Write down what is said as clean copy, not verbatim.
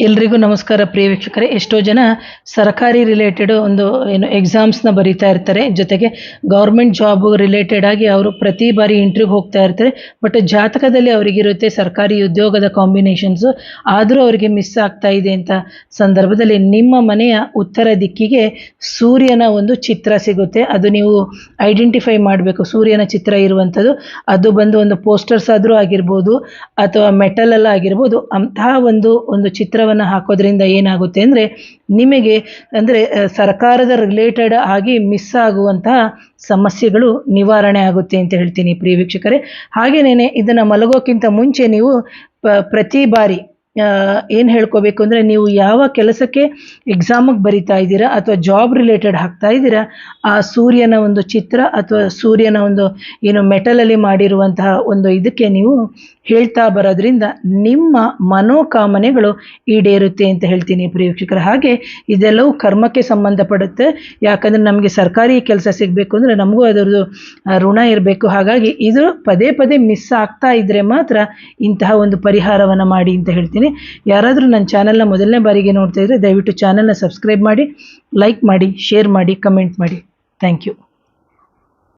ಎಲ್ರಿಗೂ ನಮಸ್ಕಾರ ಪ್ರಿಯ ವೀಕ್ಷಕರೇ. ಎಷ್ಟೋ ಜನ ಸರ್ಕಾರಿ ರಿಲೇಟೆಡ್ ಒಂದು ಎಕ್ಸಾಮ್ಸ್ನ ಬರೀತಾ ಇರ್ತಾರೆ, ಜೊತೆಗೆ ಗೌರ್ಮೆಂಟ್ ಜಾಬ್ ರಿಲೇಟೆಡ್ ಆಗಿ ಅವರು ಪ್ರತಿ ಬಾರಿ ಇಂಟರ್ವ್ಯೂಗೆ ಹೋಗ್ತಾ ಇರ್ತಾರೆ. ಬಟ್ ಜಾತಕದಲ್ಲಿ ಅವರಿಗಿರುತ್ತೆ ಸರ್ಕಾರಿ ಉದ್ಯೋಗದ ಕಾಂಬಿನೇಷನ್ಸು, ಆದರೂ ಅವರಿಗೆ ಮಿಸ್ ಆಗ್ತಾ ಇದೆ ಅಂತ ಸಂದರ್ಭದಲ್ಲಿ ನಿಮ್ಮ ಮನೆಯ ಉತ್ತರ ದಿಕ್ಕಿಗೆ ಸೂರ್ಯನ ಒಂದು ಚಿತ್ರ ಸಿಗುತ್ತೆ. ಅದು ನೀವು ಐಡೆಂಟಿಫೈ ಮಾಡಬೇಕು. ಸೂರ್ಯನ ಚಿತ್ರ ಇರುವಂಥದ್ದು ಅದು ಬಂದು ಒಂದು ಪೋಸ್ಟರ್ಸ್ ಆದರೂ ಆಗಿರ್ಬೋದು ಅಥವಾ ಮೆಟಲಲ್ಲ ಆಗಿರ್ಬೋದು. ಅಂತಹ ಒಂದು ಚಿತ್ರವನ್ನು ಹಾಕೋದ್ರಿಂದ ಏನಾಗುತ್ತೆ ಅಂದರೆ ನಿಮಗೆ ಅಂದರೆ ಸರ್ಕಾರದ ರಿಲೇಟೆಡ್ ಆಗಿ ಮಿಸ್ ಆಗುವಂತಹ ಸಮಸ್ಯೆಗಳು ನಿವಾರಣೆ ಆಗುತ್ತೆ ಅಂತ ಹೇಳ್ತೀನಿ ಪ್ರಿಯ ವೀಕ್ಷಕರೇ. ಹಾಗೇನೇ ಇದನ್ನು ಮಲಗೋಕ್ಕಿಂತ ಮುಂಚೆ ನೀವು ಪ್ರತಿ ಬಾರಿ ಏನು ಹೇಳ್ಕೋಬೇಕು ಅಂದರೆ, ನೀವು ಯಾವ ಕೆಲಸಕ್ಕೆ ಎಕ್ಸಾಮಿಗೆ ಬರಿತಾ ಇದ್ದೀರಾ ಅಥವಾ ಜಾಬ್ ರಿಲೇಟೆಡ್ ಹಾಕ್ತಾ ಇದ್ದೀರಾ, ಆ ಸೂರ್ಯನ ಒಂದು ಚಿತ್ರ ಅಥವಾ ಸೂರ್ಯನ ಒಂದು ಮೆಟಲಲ್ಲಿ ಮಾಡಿರುವಂತಹ ಒಂದು ಇದಕ್ಕೆ ನೀವು ಹೇಳ್ತಾ ಬರೋದ್ರಿಂದ ನಿಮ್ಮ ಮನೋಕಾಮನೆಗಳು ಈಡೇರುತ್ತೆ ಅಂತ ಹೇಳ್ತೀನಿ ಪ್ರಿಯ ವೀಕ್ಷಕರೇ. ಹಾಗೆ ಇದೆಲ್ಲವೂ ಕರ್ಮಕ್ಕೆ ಸಂಬಂಧಪಡುತ್ತೆ. ಯಾಕಂದರೆ ನಮಗೆ ಸರ್ಕಾರಿ ಕೆಲಸ ಸಿಗಬೇಕು ಅಂದರೆ ನಮಗೂ ಅದರದ್ದು ಋಣ ಇರಬೇಕು. ಹಾಗಾಗಿ ಇದು ಪದೇ ಪದೇ ಮಿಸ್ ಆಗ್ತಾ ಇದ್ದರೆ ಮಾತ್ರ ಇಂತಹ ಒಂದು ಪರಿಹಾರವನ್ನು ಮಾಡಿ ಅಂತ ಹೇಳ್ತೀನಿ. ಯಾರಾದರೂ ನನ್ನ ಚಾನಲ್ನ ಮೊದಲನೇ ಬಾರಿಗೆ ನೋಡ್ತಾ ಇದ್ದರೆ ದಯವಿಟ್ಟು ಚಾನಲ್ನ ಸಬ್ಸ್ಕ್ರೈಬ್ ಮಾಡಿ, ಲೈಕ್ ಮಾಡಿ, ಶೇರ್ ಮಾಡಿ, ಕಮೆಂಟ್ ಮಾಡಿ. Thank you.